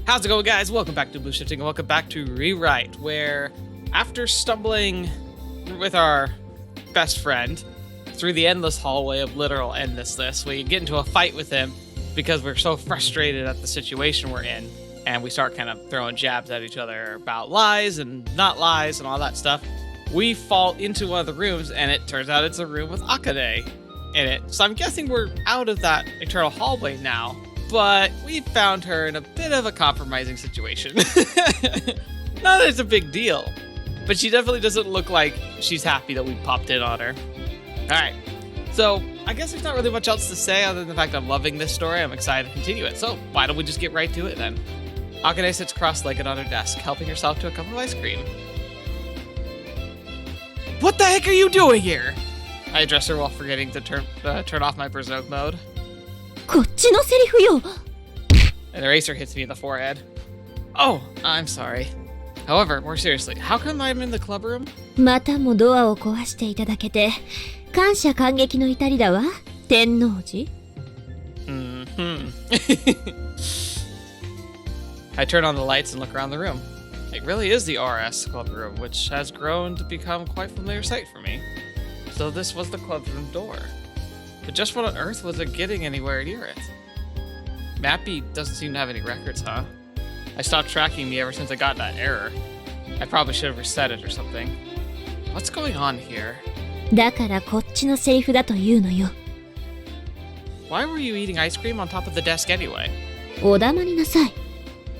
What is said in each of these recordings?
How's it going, guys? Welcome back to TheBlueShifting and welcome back to ReWrite, where after stumbling with our best friend through the endless hallway of literal endlessness, we get into a fight with him because we're so frustrated at the situation we're in, and we start kind of throwing jabs at each other about lies and not lies and all that stuff. We fall into one of the rooms, and it turns out it's a room with Akane in it. So I'm guessing we're out of that eternal hallway now, but we found her in a bit of a compromising situation. Not that it's a big deal, but she definitely doesn't look like she's happy that we popped in on her. Alright, so I guess there's not really much else to say other than the fact I'm loving this story. I'm excited to continue it, so why don't we just get right to it then? Akane sits cross-legged on her desk, helping herself to a cup of ice cream. What the heck are you doing here? I address her while forgetting to turn off my berserk mode. こっちのセリフよ。 An eraser hits me in the forehead. Oh, I'm sorry. However, more seriously, how come I'm in the club room? またもドアを壊していただけて感謝感激の至りだわ。天王寺。I turn on the lights and look around the room. It really is the RS club room, which has grown to become quite a familiar sight for me. So this was the club room door. But just what on earth was it getting anywhere near it? Mappy doesn't seem to have any records, huh? I stopped tracking me ever since I got that error. I probably should have reset it or something. What's going on here? だからこっちのセリフだというのよ。 Why were you eating ice cream on top of the desk anyway? お黙りなさい。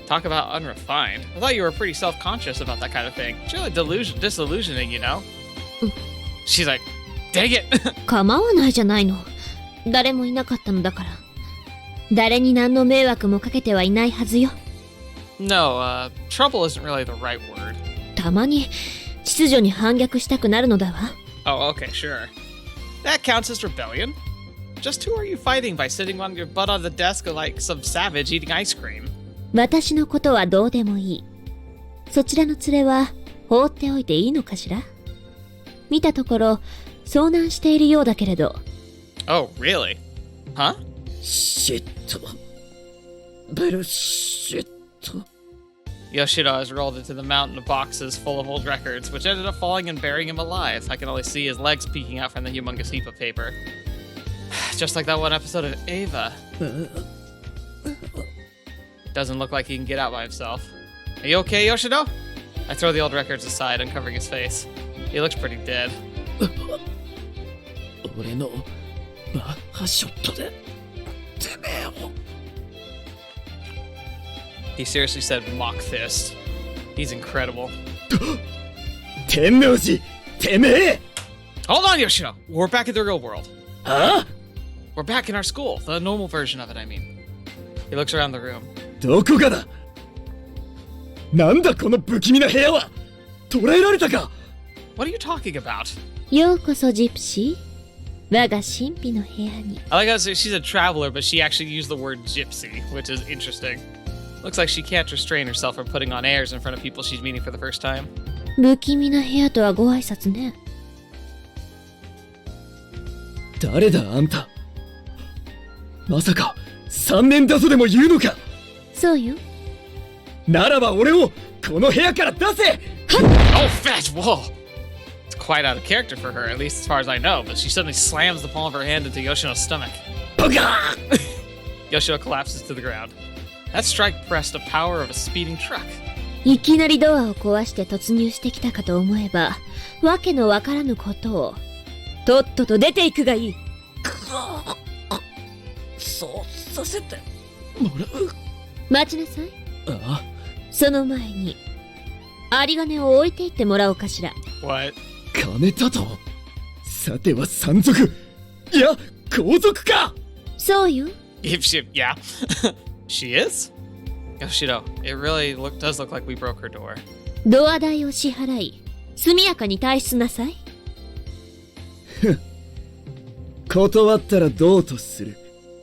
Talk about unrefined. I thought you were pretty self-conscious about that kind of thing. It's really disillusioning, you know? She's like, dang it! 構わないじゃないの。誰もいなかったのだから。誰に何の迷惑もかけてはいないはずよ。No, trouble isn't really the right word. たまに秩序に反逆したくなるのだわ。Oh, okay, sure. That counts as rebellion. Just who are you fighting by sitting on your butt on the desk like some savage eating ice cream? 私のことはどうでもいい。そちらの連れは放っておいていいのかしら？見たところ遭難しているようだけれど。Oh, really? Huh? Shit. Bullshit. Yoshida has rolled into the mountain of boxes full of old records, which ended up falling and burying him alive. I can only see his legs peeking out from the humongous heap of paper. Just like that one episode of Ava. Doesn't look like he can get out by himself. Are you okay, Yoshida? I throw the old records aside, uncovering his face. He looks pretty dead. 俺のマッハショットでてめえを He seriously said mock fist. He's incredible. 天王寺てめえ Hold on, Yoshida! We're back in the real world. はあ We're back in our school. The normal version of it, I mean. He looks around the room. どこがだなんだこの不気味な部屋は捕らえられたか What are you talking about? ようこそジプシー。我が神秘の部屋に。 I like how she's a traveler, but she actually used the word gypsy, which is interesting. Looks like she can't restrain herself from putting on airs in front of people she's meeting for the first time. 不気味な部屋とはご挨拶ね。誰だあんたまさか3年だぞでも言うのかそうよ。ならば俺をこの部屋から出せ Oh, fetch! Whoa! It's quite out of character for her, at least as far as I know, but she suddenly slams the palm of her hand into Yoshida's stomach. バカ Yoshida collapses to the ground. That strike pressed the power of a speeding truck. いきなりドアを壊して突入してきたかと思えば、わけのわからぬことを。とっとと出ていくがいい。そうさせてもらう待ちなさい。あその前に、有り金を置いていってもらおうかしら。What? 金だとさては山賊いや皇族かそうよ。If she, yeah. She is? Yoshida, it really does look like we broke her door. ドア代を支払い、速やかに退出なさい。断ったらどうとする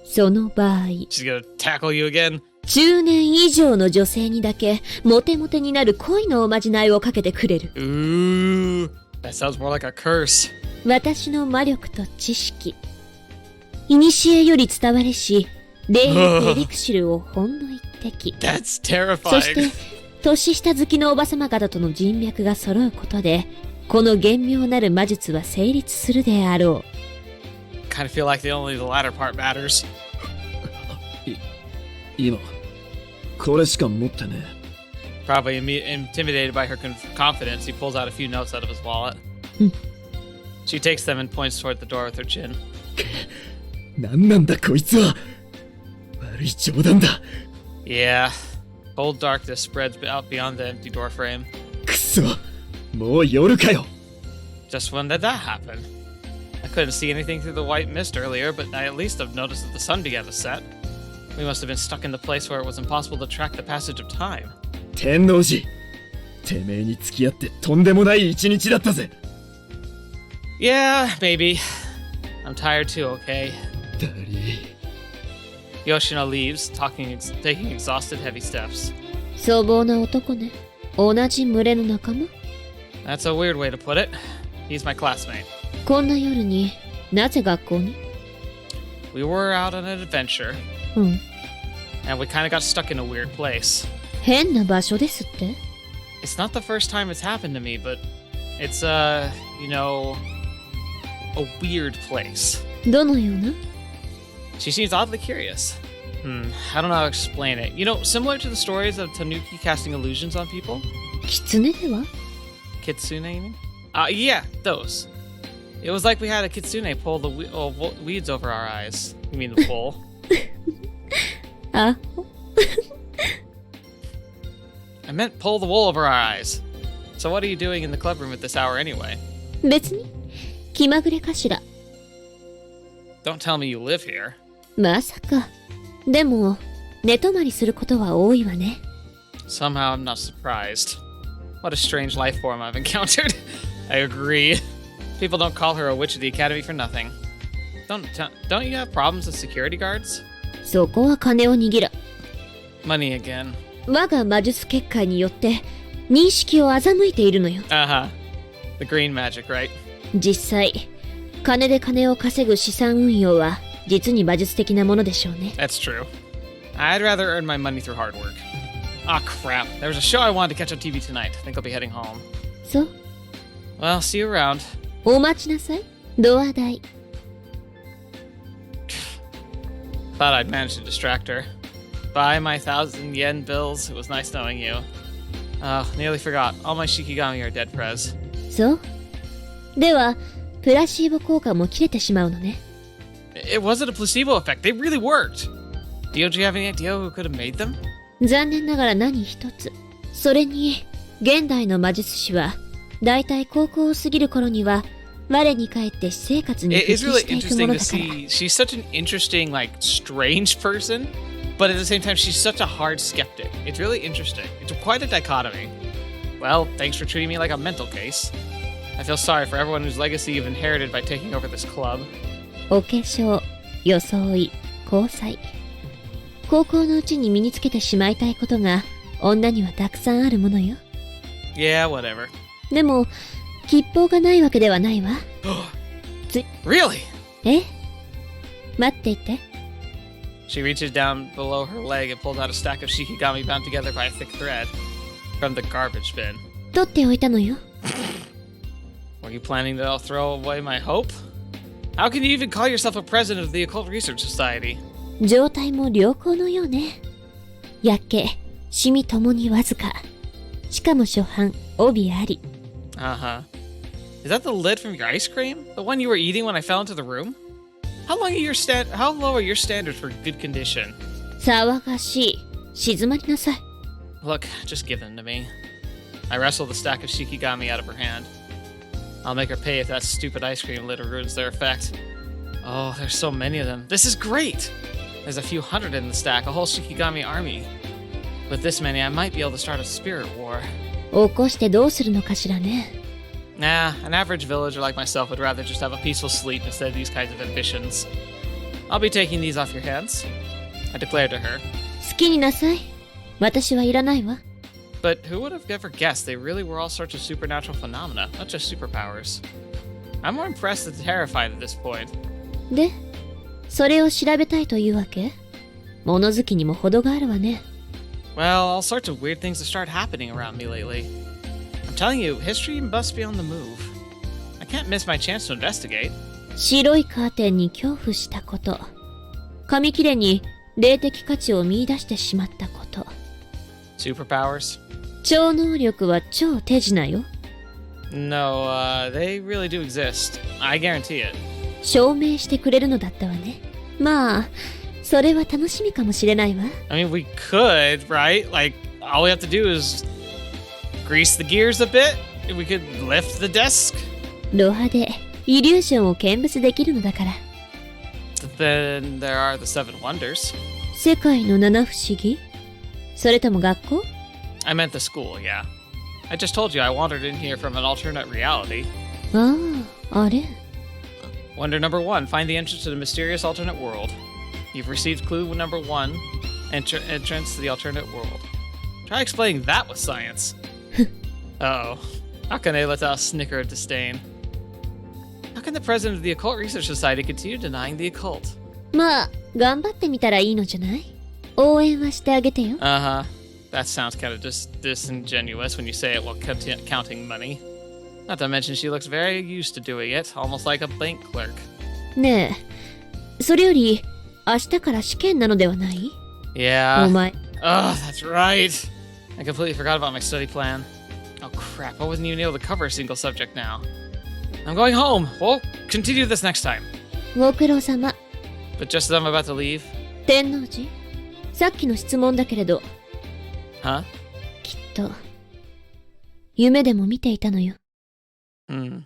その場合、 She's gonna tackle you again? 10年以上の女性にだけモテモテになる恋のおまじないをかけてくれる。Ooh, that sounds more like a curse. 私の魔力と知識、古より伝われし霊エリクシルをほんの一的。 That's そ terrifying. して年下好きのおばさま方との人脈が揃うことで、この玄妙なる魔術は成立するであろ Kind of feel like only the latter part matters. 今これしか持ってね Probably intimidated by her confidence, he pulls out a few notes out of his wallet. She takes them and points toward the door with her chin. 何なんだこいつは悪い冗談だ Yeah. Cold darkness spreads out beyond the empty door frame. くそもう夜かよ Just when did that happen? I couldn't see anything through the white mist earlier, but I at least have noticed that the sun began to set. We must have been stuck in the place where it was impossible to track the passage of time. 天王寺てめえに付き合ってとんでもない一日だったぜ Yeah, maybe. I'm tired too, okay? だり Yoshino leaves, taking exhausted, heavy steps. う。粗暴な男ね。同じ群れの仲間。 That's a weird way to put it. He's my classmate. こんな夜になぜ学校に？ We were out on an adventure, うん。 and we kind of got stuck in a weird place. 変な場所ですって？ It's not the first time it's happened to me, but it's, you know, a weird place. どのような？ She seems oddly curious. I don't know how to explain it. You know, similar to the stories of Tanuki casting illusions on people? 狐では？ Kitsune, you mean? Yeah, those. It was like we had a kitsune pull the weeds over our eyes. You mean the pull? あ、 I meant pull the wool over our eyes. So what are you doing in the club room at this hour anyway? 別に気まぐれかしら。 Don't tell me you live here. まさか。でも寝泊まりすることは多いわね。 Somehow I'm not surprised. What a strange life form I've encountered. I agree. People don't call her a witch of the academy for nothing. Don't you have problems with security guards? そこは金を握る。 Money again. 我が魔術結界によって認識を欺いているのよ。 Uh-huh. The green magic, right? 実際、金で金を稼ぐ資産運用は実に魔術的なものでしょうね。 That's true. I'd rather earn my money through hard work. Ah, crap. There was a show I wanted to catch on TV tonight. I think I'll be heading home. そう。 Well, see you around. お待ちなさい。ドア代。 Thought I'd managed to distract her. Buy my 1,000 yen bills. It was nice knowing you. Oh, nearly forgot. All my shikigami are dead, Prez. そう。では、プラシーボ効果も切れてしまうのね。 It wasn't a placebo effect. They really worked. Don't you have any idea who could have made them? 残念ながら何一つ。それに、現代の魔術師は、だいたい高校を過ぎる頃には、我に返って私生活に復帰 It's really していくも interesting の to だから。 see. She's such an interesting, like, strange person, but at the same time, she's such a hard skeptic. It's really interesting. It's quite a dichotomy. Well, thanks for treating me like a mental case. I feel sorry for everyone whose legacy you've inherited by taking over this club. お化粧、装い、交際。高校のうちに身につけてしまいたいことが女にはたくさんあるものよ。 Yeah, whatever. でも、吉報がないわけではないわ。 Really? え？待っていて。 She reaches down below her leg and pulls out a stack of shikigami bound together by a thick thread from the garbage bin. 取っておいたのよ。 Were you planning to throw away my hope? How can you even call yourself a president of the Occult Research Society? 状態も良好のようね。やけ、シミともにわずか。しかも初版、帯あり。 Uh-huh. Is that the lid from your ice cream? The one you were eating when I fell into the room? How low are your standards for good condition? 騒がしい。静まりなさい。 Look, just give them to me. I wrestle the stack of shikigami out of her hand. I'll make her pay if that stupid ice cream lid ruins their effect. Oh, there's so many of them. This is great! There's a few hundred in the stack, a whole shikigami army. With this many, I might be able to start a spirit war. 起こしてどうするのかしらね。 Nah, an average villager like myself would rather just have a peaceful sleep instead of these kinds of ambitions. I'll be taking these off your hands, I declared to her. 好きになさい。私はいらないわ。 But who would have ever guessed they really were all sorts of supernatural phenomena, not just superpowers? I'm more impressed than terrified at this point. で、それを調べたいというわけ？物好きにも程があるわね。Well, all sorts of weird things have started happening around me lately. I'm telling you, history must be on the move. I can't miss my chance to investigate. 白いカーテンに恐怖したこと。紙切れに霊的価値を見出してしまったこと。Superpowers? 超能力は超手品よ。No, they really do exist. I guarantee it. 証明してくれるのだったわね。まあ、それは楽しみかもしれないわ。I mean, we could, right? Like, all we have to do is grease the gears a bit, and we could lift the desk. ロハでイリュージョンを見物できるのだから。Then there are the Seven Wonders. 世界の七不思議？それとも学校？ I meant the school, yeah. I just told you I wandered in here from an alternate reality. ああ、あれ。Wonder number 1, find the entrance to the mysterious alternate world. You've received clue number 1, entrance to the alternate world. Try explaining that with science. Uh-oh. How can they let us snicker at disdain? How can the president of the Occult Research Society continue denying the occult? まあ、頑張ってみたらいいのじゃない？応援はしてあげてよ。Uh-huh. That sounds kind of disingenuous when you say it while counting money. Not to mention she looks very used to doing it, almost like a bank clerk. ねえ、それより明日から試験なのではない？ Yeah. お前。Oh, that's right. I completely forgot about my study plan. Oh crap, I wasn't even able to cover a single subject now. I'm going home. We'll continue this next time. ご苦労様。 But just as I'm about to leave... 天王寺？さっきの質問だけれど。Huh? きっと、夢でも見ていたのよ。Hmm.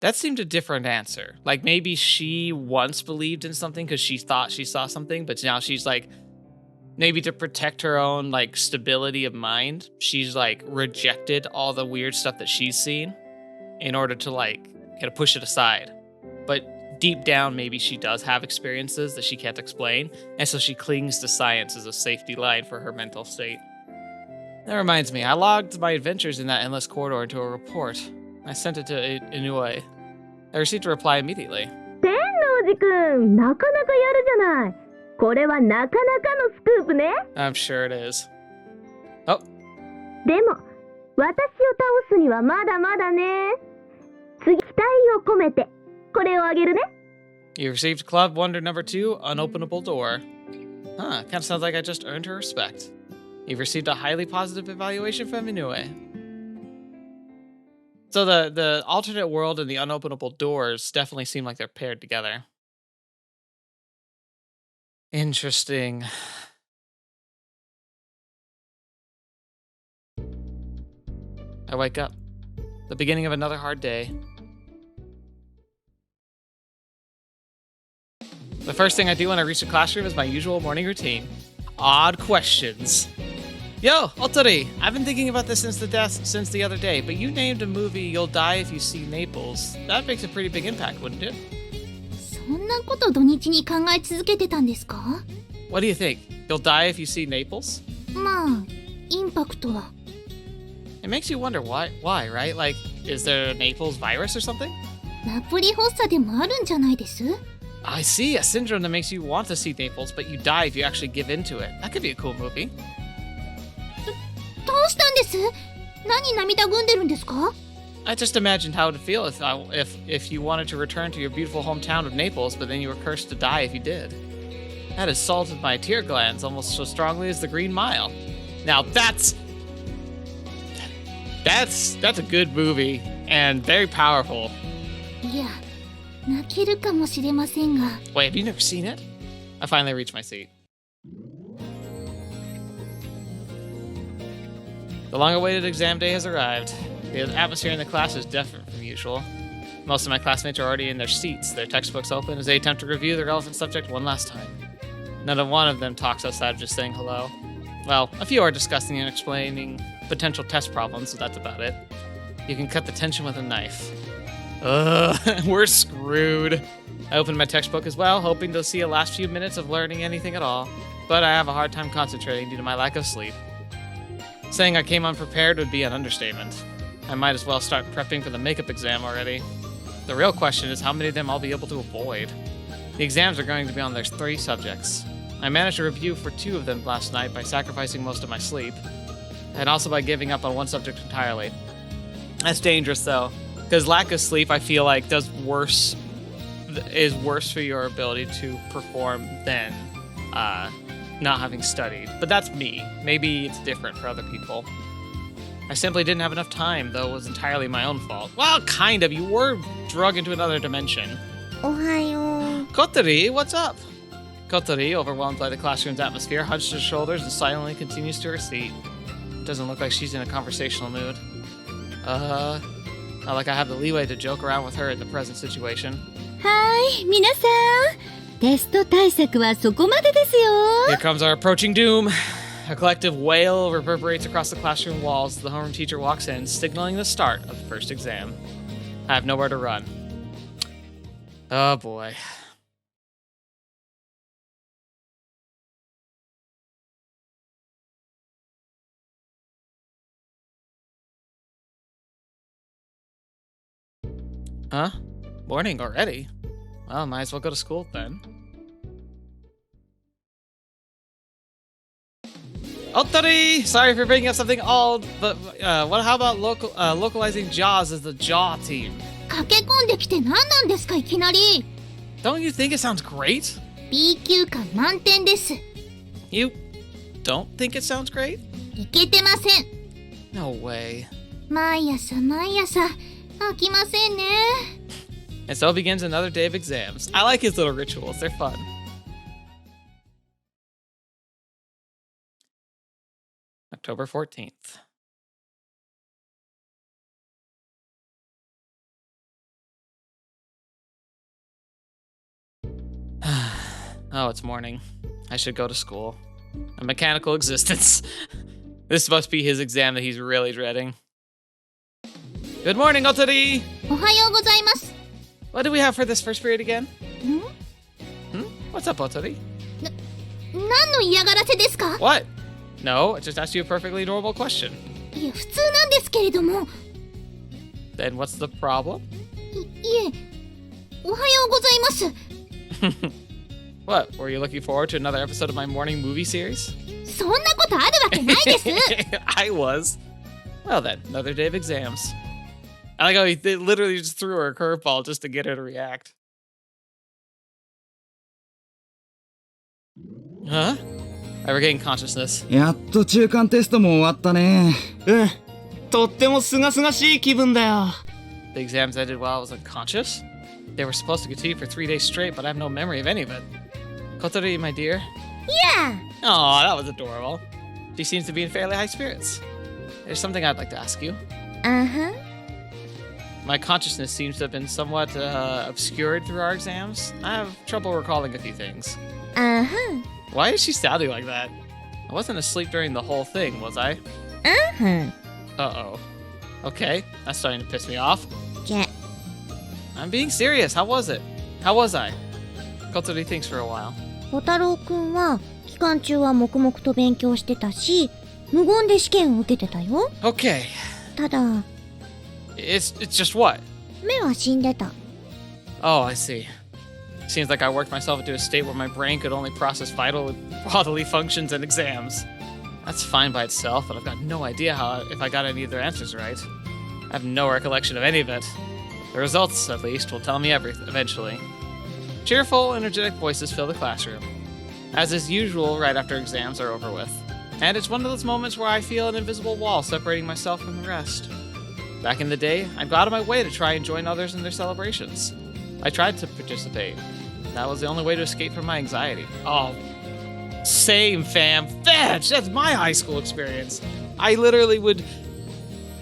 That seemed a different answer. Like maybe she once believed in something because she thought she saw something, but now she's like, maybe to protect her own like stability of mind, she's like rejected all the weird stuff that she's seen in order to like kind of push it aside. But deep down, maybe she does have experiences that she can't explain, and so she clings to science as a safety line for her mental state. That reminds me, I logged my adventures in that endless corridor into a report. I sent it to Inoue. I received a reply immediately. 天王寺くん、なかなかやるじゃない。これはなかなかのスクープね。I'm sure it is. Oh. でも、私を倒すにはまだまだね。次、期待を込めて、これをあげるね。You received Club Wonder number 2, Unopenable Door. Huh, kind of sounds like I just earned her respect. You've received a highly positive evaluation from Inoue. So the alternate world and the unopenable doors definitely seem like they're paired together. Interesting. I wake up. The beginning of another hard day. The first thing I do when I reach the classroom is my usual morning routine. Odd questions. Yo, Otori, I've been thinking about this since the other day, but you named a movie You'll Die If You See Naples. That makes a pretty big impact, wouldn't it? そんなこと土日に考え続けてたんですか？ What do you think? You'll die if you see Naples? まあ、インパクトは。It makes you wonder why, right? Like, is there a Naples virus or something? ナポリ発作でもあるんじゃないです？ I see, a syndrome that makes you want to see Naples, but you die if you actually give into it. That could be a cool movie. どうしたんです？何涙ぐんでるんですか？ I just imagined how it would feel if you wanted to return to your beautiful hometown of Naples, but then you were cursed to die if you did. That has salted my tear glands almost so strongly as the Green Mile. Now that's a good movie and very powerful. いや、泣けるかもしれませんが。 Wait, have you never seen it? I finally reached my seat. The long-awaited exam day has arrived. The atmosphere in the class is different from usual. Most of my classmates are already in their seats, their textbooks open as they attempt to review the relevant subject one last time. Not one of them talks outside of just saying hello. Well, a few are discussing and explaining potential test problems, so that's about it. You can cut the tension with a knife. Ugh, we're screwed. I opened my textbook as well, hoping to see a last few minutes of learning anything at all, but I have a hard time concentrating due to my lack of sleep. Saying I came unprepared would be an understatement. I might as well start prepping for the makeup exam already. The real question is how many of them I'll be able to avoid. The exams are going to be on their 3 subjects. I managed to review for 2 of them last night by sacrificing most of my sleep, and also by giving up on one subject entirely. That's dangerous, though, because lack of sleep, I feel like, is worse for your ability to perform than not having studied. But that's me. Maybe it's different for other people. I simply didn't have enough time, though it was entirely my own fault. Well, kind of. You were drugged into another dimension. おはよう。 Kotarou, what's up? Kotarou, overwhelmed by the classroom's atmosphere, hunched her shoulders and silently continues to her seat. Doesn't look like she's in a conversational mood. Not like I have the leeway to joke around with her in the present situation. はい、皆さん。テスト対策はそこまでですよ。 Here comes our approaching doom. A collective wail reverberates across the classroom walls as the homeroom teacher walks in, signaling the start of the first exam. I have nowhere to run. Oh boy. Huh? Morning already? Well, might as well go to school then. Otori! Sorry for bringing up something old, but how about localizing Jaws as the Jaw team? 駆け込んできて何なんですかいきなり。 Don't you think it sounds great? B 級感満点です。 You don't think it sounds great? いけてません。 No way. 毎朝飽きませんね。 And so begins another day of exams. I like his little rituals, they're fun. October 14th. Oh, it's morning. I should go to school. A mechanical existence. This must be his exam that he's really dreading. Good morning, Otori! おはようございます。 What do we have for this first period again? ん？ What's up, Otori? 何の嫌がらせですか？ What? No, I just asked you a perfectly normal question. いや、普通なんですけれども。 Then what's the problem? いえ、おはようございます。 What, were you looking forward to another episode of my morning movie series? そんなことあるわけないです。 I was. Well then, another day of exams. I like how they literally just threw her a curveball just to get her to react. Huh? I regained consciousness. やっと中間テストも終わったね。とってもすがすがしい気分だよ。 The exams ended while I was unconscious. They were supposed to continue for 3 days straight, but I have no memory of any of it. Kotori, my dear. Yeah. Aw, that was adorable. She seems to be in fairly high spirits. There's something I'd like to ask you. Uh-huh. My consciousness seems to have been somewhat obscured through our exams. I have trouble recalling a few things. Uh-huh. Why is she sounding like that? I wasn't asleep during the whole thing, was I? Uh-huh. Uh-oh. Okay, that's starting to piss me off. Yeah. I'm being serious. How was it? How was I? Kotori thinks for a while. 小太郎くんは期間中は黙々と勉強してたし、無言で試験を受けてたよ。 Okay. ただ、 It's just what? 目は死んでた。 Oh, I see. Seems like I worked myself into a state where my brain could only process vital bodily functions and exams. That's fine by itself, but I've got no idea if I got any of their answers right. I have no recollection of any of it. The results, at least, will tell me everything eventually. Cheerful, energetic voices fill the classroom, as is usual right after exams are over with. And it's one of those moments where I feel an invisible wall separating myself from the rest. Back in the day, I'd go out of my way to try and join others in their celebrations. I tried to participate. That was the only way to escape from my anxiety. Oh, same, fam. Fetch! That's my high school experience. I literally would...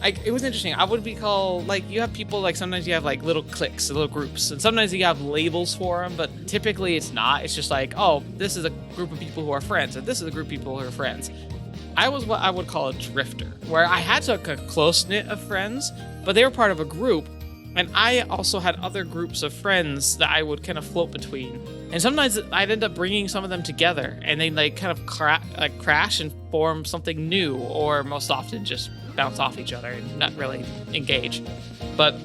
it was interesting. I would be called... Like, you have people, like, sometimes you have, like, little cliques, little groups. And sometimes you have labels for them, but typically it's not. It's just like, oh, this is a group of people who are friends, and this is a group of people who are friends. I was what I would call a drifter, where I had a close-knit of friends, but they were part of a group, and I also had other groups of friends that I would kind of float between. And sometimes I'd end up bringing some of them together, and they like kind of crash and form something new, or most often just bounce off each other and not really engage. But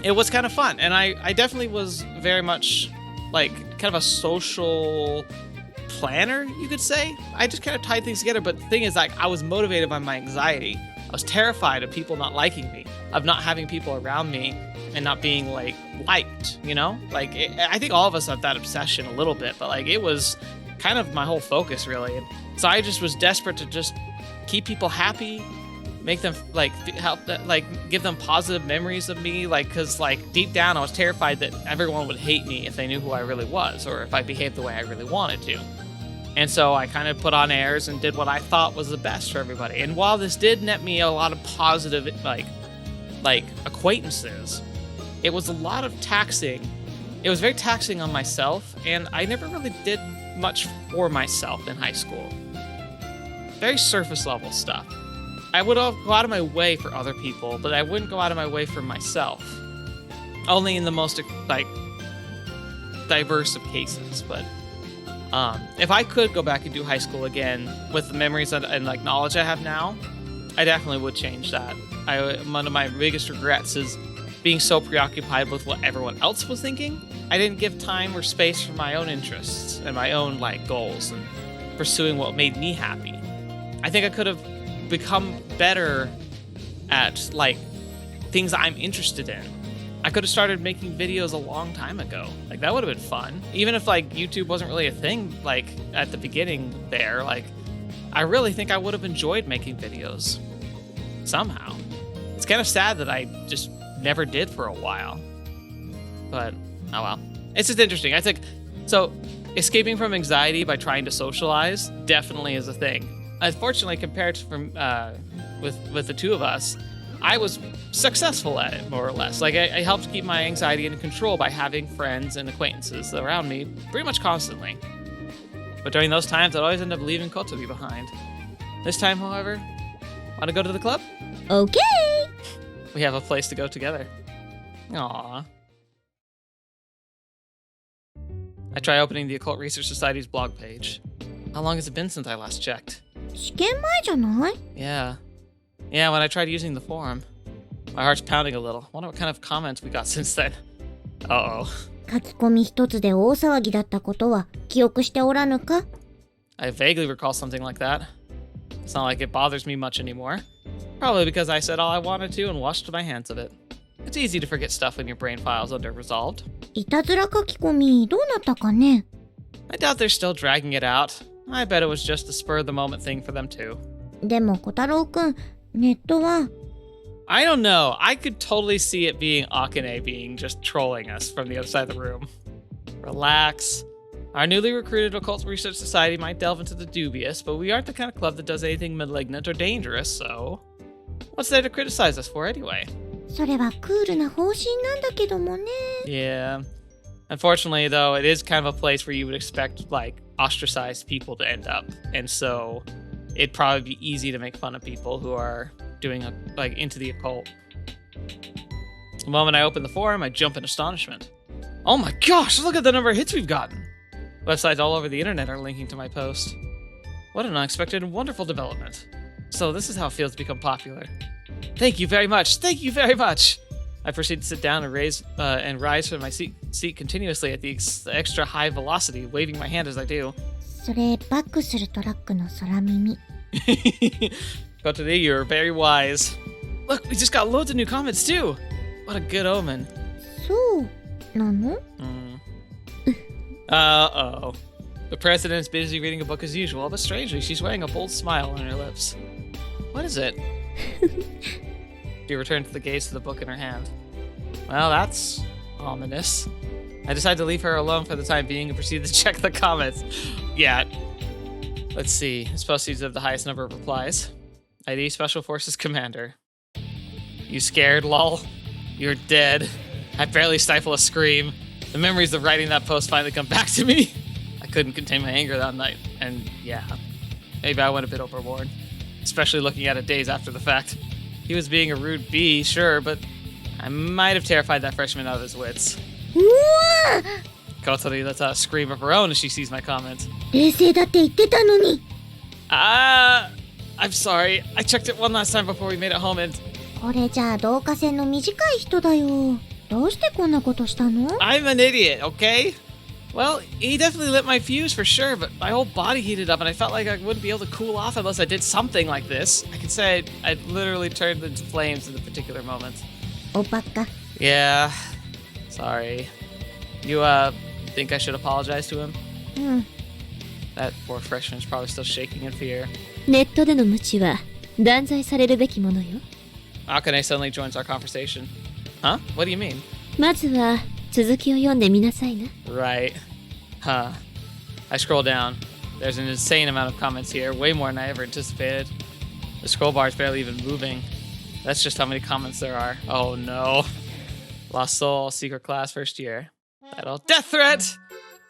it was kind of fun, and I definitely was very much like kind of a social planner, you could say. I just kind of tied things together, but the thing is, like, I was motivated by my anxiety. I was terrified of people not liking me, of not having people around me and not being, like, liked, you know? Like, I think all of us have that obsession a little bit, but, like, it was kind of my whole focus, really. And so I just was desperate to just keep people happy, make them, like, help, like, give them positive memories of me, like, because, like, deep down I was terrified that everyone would hate me if they knew who I really was, or if I behaved the way I really wanted to. And so I kind of put on airs and did what I thought was the best for everybody. And while this did net me a lot of positive, like acquaintances, it was a lot of taxing. It was very taxing on myself, and I never really did much for myself in high school. Very surface level stuff. I would go out of my way for other people, but I wouldn't go out of my way for myself. Only in the most, like, diverse of cases, but if I could go back and do high school again with the memories and like knowledge I have now, I definitely would change that. One of my biggest regrets is being so preoccupied with what everyone else was thinking. I didn't give time or space for my own interests and my own, like, goals and pursuing what made me happy. I think I could have become better at, like, things I'm interested in. I could have started making videos a long time ago. Like, that would have been fun. Even if, like, YouTube wasn't really a thing, like, at the beginning there, like, I really think I would have enjoyed making videos. Somehow. It's kind of sad that I just never did for a while. But, oh well. It's just interesting. I think, so, escaping from anxiety by trying to socialize definitely is a thing. Unfortunately, compared to with the two of us, I was successful at it, more or less. Like, I helped keep my anxiety under control by having friends and acquaintances around me pretty much constantly. But during those times, I'd always end up leaving Kotori behind. This time, however, want to go to the club? Okay! We have a place to go together. Aww. I try opening the Occult Research Society's blog page. How long has it been since I last checked? 試験前じゃない? Yeah, when I tried using the forum. My heart's pounding a little. Wonder what kind of comments we got since then. Uh-oh. 書き込み一つで大騒ぎだったことは記憶しておらぬか? I vaguely recall something like that. It's not like it bothers me much anymore. Probably because I said all I wanted to and washed my hands of it. It's easy to forget stuff when your brain file's under resolved. いたずら書き込みどうなったかね? I doubt they're still dragging it out. I bet it was just a spur-of-the-moment thing for them too. でも小太郎くん、ネットは... I don't know. I could totally see it being Akane being just trolling us from the other side of the room. Relax. Our newly recruited Occult Research Society might delve into the dubious, but we aren't the kind of club that does anything malignant or dangerous, so... What's there to criticize us for anyway? それはクールな方針なんだけどもね。Yeah. Unfortunately, though, it is kind of a place where you would expect, like, ostracized people to end up. And so it'd probably be easy to make fun of people who are doing, like, into the occult. The moment I open the forum, I jump in astonishment. Oh my gosh, look at the number of hits we've gotten! Websites all over the internet are linking to my post. What an unexpected and wonderful development. So this is how it feels to become popular. Thank you very much. Thank you very much. I proceed to sit down and rise from my seat continuously at the extra high velocity, waving my hand as I do. それバックするトラックの空耳。Kotori, you're very wise. Look, we just got loads of new comments too. What a good omen. そうなの? Uh-oh. The president is busy reading a book as usual, but strangely, she's wearing a bold smile on her lips. What is it? She returned to the gaze of the book in her hand. Well, that's ominous. I decide to leave her alone for the time being and proceed to check the comments. Yeah. Let's see. This post seems to have the highest number of replies. ID Special Forces Commander. You scared, lol? You're dead. I barely stifle a scream. The memories of writing that post finally come back to me. I couldn't contain my anger that night, and yeah. Maybe I went a bit overboard. Especially looking at it days after the fact. He was being a rude bee, sure, but I might have terrified that freshman out of his wits. Kotori lets out a scream of her own as she sees my comment. 冷静だって言ってたのに。I'm sorry. I checked it one last time before we made it home and... これじゃあ導火線の短い人だよ。どうしてこんなことしたの? I'm an idiot, okay? Well, he definitely lit my fuse for sure, but my whole body heated up and I felt like I wouldn't be able to cool off unless I did something like this. I can say I literally turned into flames in the particular moment. おバカ。 Yeah, sorry. You, think I should apologize to him? うん。 That poor freshman's probably still shaking in fear. ネットでの無知は断罪されるべきものよ。 Akane suddenly joins our conversation. Huh? What do you mean? まずは続きを読んでみなさいな。 Right. Huh. I scroll down. There's an insane amount of comments here, way more than I ever anticipated. The scroll bar is barely even moving. That's just how many comments there are. Oh no. Lost Soul, Secret Class, first year. Title, Death Threat!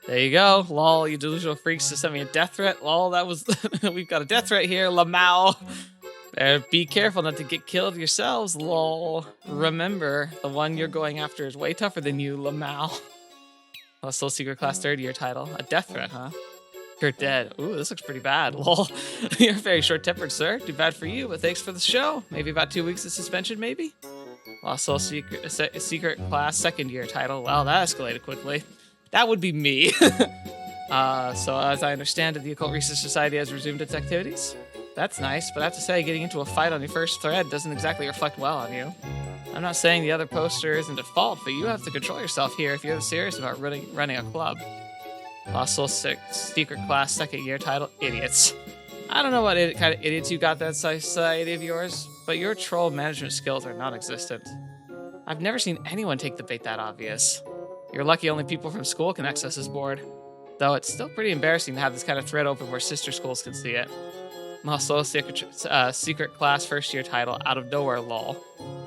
There you go. Lol, you delusional freaks just sent me a death threat. Lol, that was... We've got a death threat here. Lamau. Be careful not to get killed yourselves. Lol. Remember, the one you're going after is way tougher than you, Lamau. Lost Soul, Secret Class, third year title. A death threat, huh? You're dead. Ooh, this looks pretty bad. Lol. You're very short-tempered, sir. Too bad for you, but thanks for the show. Maybe about 2 weeks of suspension, maybe? Lost Soul Secret Class, second year title. Wow, that escalated quickly. That would be me. So as I understand it, the Occult Research Society has resumed its activities. That's nice, but I have to say, getting into a fight on your first thread doesn't exactly reflect well on you. I'm not saying the other poster isn't at fault, but you have to control yourself here if you're serious about running a club. Lost Soul Secret Class, second year title, idiots. I don't know what kind of idiots you got that society of yours, but your troll management skills are non-existent. I've never seen anyone take the bait that obvious. You're lucky only people from school can access this board. Though it's still pretty embarrassing to have this kind of thread open where sister schools can see it. Lost Soul Secret Class, first year title, out of nowhere, lol.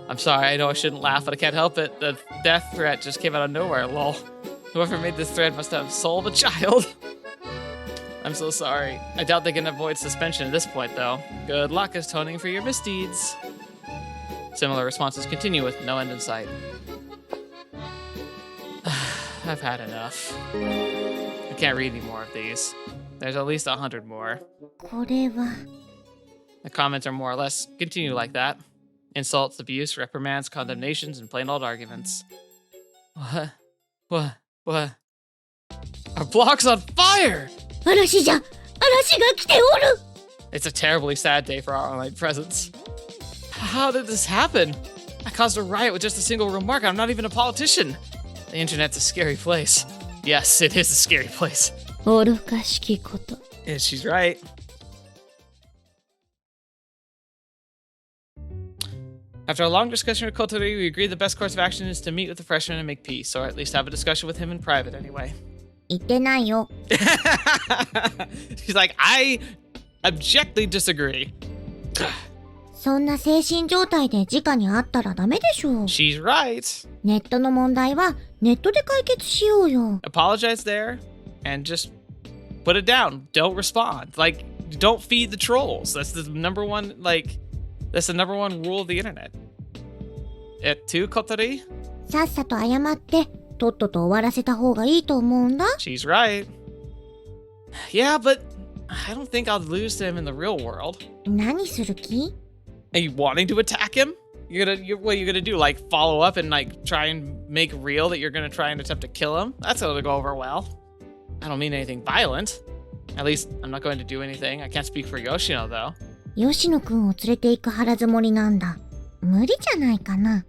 I'm sorry, I know I shouldn't laugh, but I can't help it. The death threat just came out of nowhere, lol. Whoever made this thread must have soul of a child. I'm so sorry. I doubt they can avoid suspension at this point, though. Good luck atoning for your misdeeds. Similar responses continue with no end in sight. I've had enough. I can't read any more of these. There's at least 100 more. これは The comments are more or less continue like that. Insults, abuse, reprimands, condemnations, and plain old arguments. What? Our block's on fire! 嵐じゃ、嵐が来ておる。 It's a terribly sad day for our online presence. How did this happen? I caused a riot with just a single remark. I'm not even a politician. The internet's a scary place. Yes, it is a scary place. 愚かしきこと。 Yeah, she's right. After a long discussion with Kotarou, we agreed the best course of action is to meet with the freshman and make peace, or at least have a discussion with him in private anyway. 言ってないよ。 She's like, I abjectly disagree. そんな精神状態で直に会ったらダメでしょう。 She's right. ネットの問題はネットで解決しようよ。 Apologize there and just put it down. Don't respond. Like, don't feed the trolls. That's the number one, that's the number one rule of the internet. To Kotarou? さっさと謝ってとっとと終わらせた方がいいと思うんだ。 She's right. Yeah, but I don't think I'll lose to him in the real world. 何する気？ Are you wanting to attack him? What are you gonna do? Like, follow up and try and make real that you're gonna try and attempt to kill him? That's gonna go over well. I don't mean anything violent. At least, I'm not going to do anything. I can't speak for Yoshino, though. 吉野くんを連れて行く腹積もりなんだ。無理じゃないかな。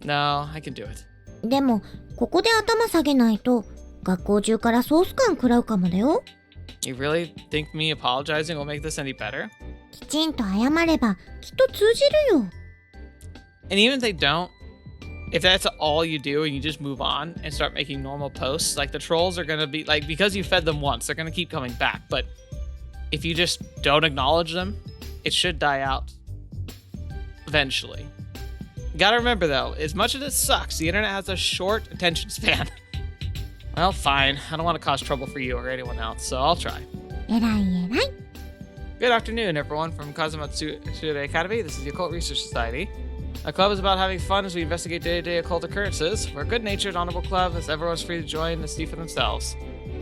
No, I can do it. でも、ここで頭下げないと、学校中からソース感食らうかもだよ。 You really think me apologizing will make this any better? きちんと謝れば、きっと通じるよ。 And even if they don't, if that's all you do and you just move on and start making normal posts, the trolls are gonna be, because you fed them once, they're gonna keep coming back. But if you just don't acknowledge them, it should die out eventually. You gotta remember, though, as much as it sucks, the internet has a short attention span. Well, fine. I don't want to cause trouble for you or anyone else, so I'll try. えらいえらい。 Good afternoon, everyone, from Kazamatsuri Academy. This is the Occult Research Society. A club is about having fun as we investigate day-to-day occult occurrences. We're a good-natured, honorable club, as everyone's free to join and see for themselves.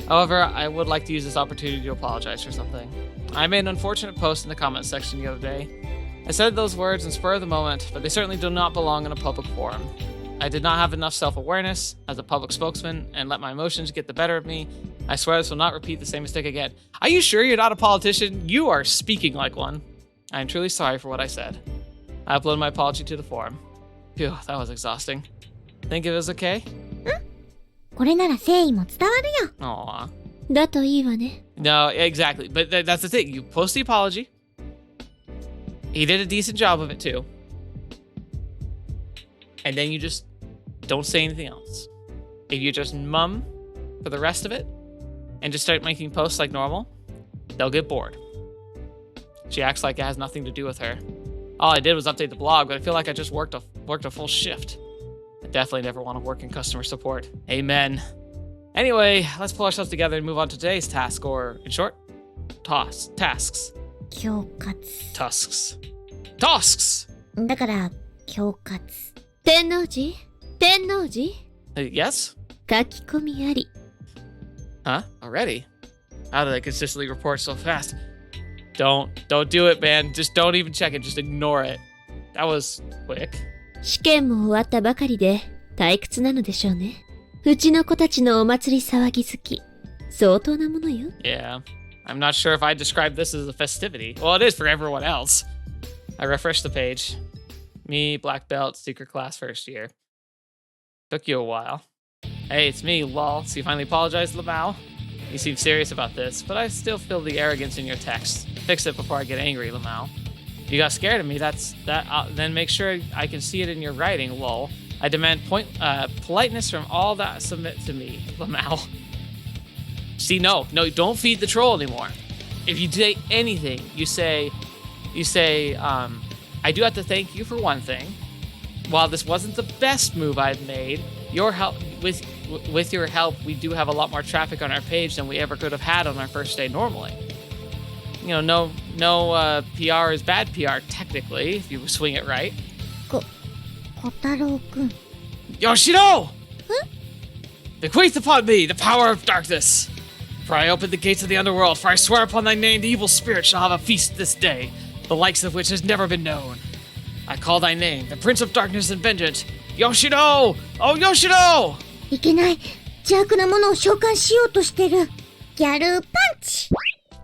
However, I would like to use this opportunity to apologize for something. I made an unfortunate post in the comments section the other day. I said those words in spur of the moment, but they certainly do not belong in a public forum. I did not have enough self-awareness as a public spokesman and let my emotions get the better of me. I swear this will not repeat the same mistake again. Are you sure you're not a politician? You are speaking like one. I am truly sorry for what I said. I uploaded my apology to the forum. Phew, that was exhausting. Think it was okay? これなら誠意も伝わるよ。 Aw. だといいわね。 No, exactly. But that's the thing. You post the apology. He did a decent job of it too. And then you just don't say anything else. If you just mum for the rest of it and just start making posts like normal, they'll get bored. She acts like it has nothing to do with her. All I did was update the blog, but I feel like I just worked a full shift. I definitely never want to work in customer support. Amen. Anyway, let's pull ourselves together and move on to today's task, or in short, tasks. 恐喝。 Tusks. Tasks! だから、恐喝。天王寺天王寺 Yes? 書き込みあり。 Huh? Already? How do they consistently report so fast? Don't do it, man. Just don't even check it. Just ignore it. That was quick. 試験も終わったばかりで退屈なのでしょうね。うちの子たちのお祭り騒ぎ好き。相当なものよ。 Yeah. I'm not sure if I describe this as a festivity. Well, it is for everyone else. I refreshed the page. Me, black belt, secret class first year. Took you a while. Hey, it's me, lol. So you finally apologized, Lamau? You seem serious about this, but I still feel the arrogance in your text. Fix it before I get angry, Lamau. If you got scared of me, then make sure I can see it in your writing, lol. I demand politeness from all that submit to me, Lamau. See, no, don't feed the troll anymore. If you say anything, you say, I do have to thank you for one thing. While this wasn't the best move I've made, your help with your help, we do have a lot more traffic on our page than we ever could have had on our first day normally. You know, no PR is bad PR technically if you swing it right. 小太郎くん。 Yoshino! Bequeath upon me the power of darkness. For I open the gates of the underworld, for I swear upon thy name the evil spirit shall have a feast this day, the likes of which has never been known. I call thy name, the Prince of Darkness and Vengeance, Yoshino! Oh, Yoshino! いけない。邪悪なものを召喚しようとしてる。ギャルパンチ。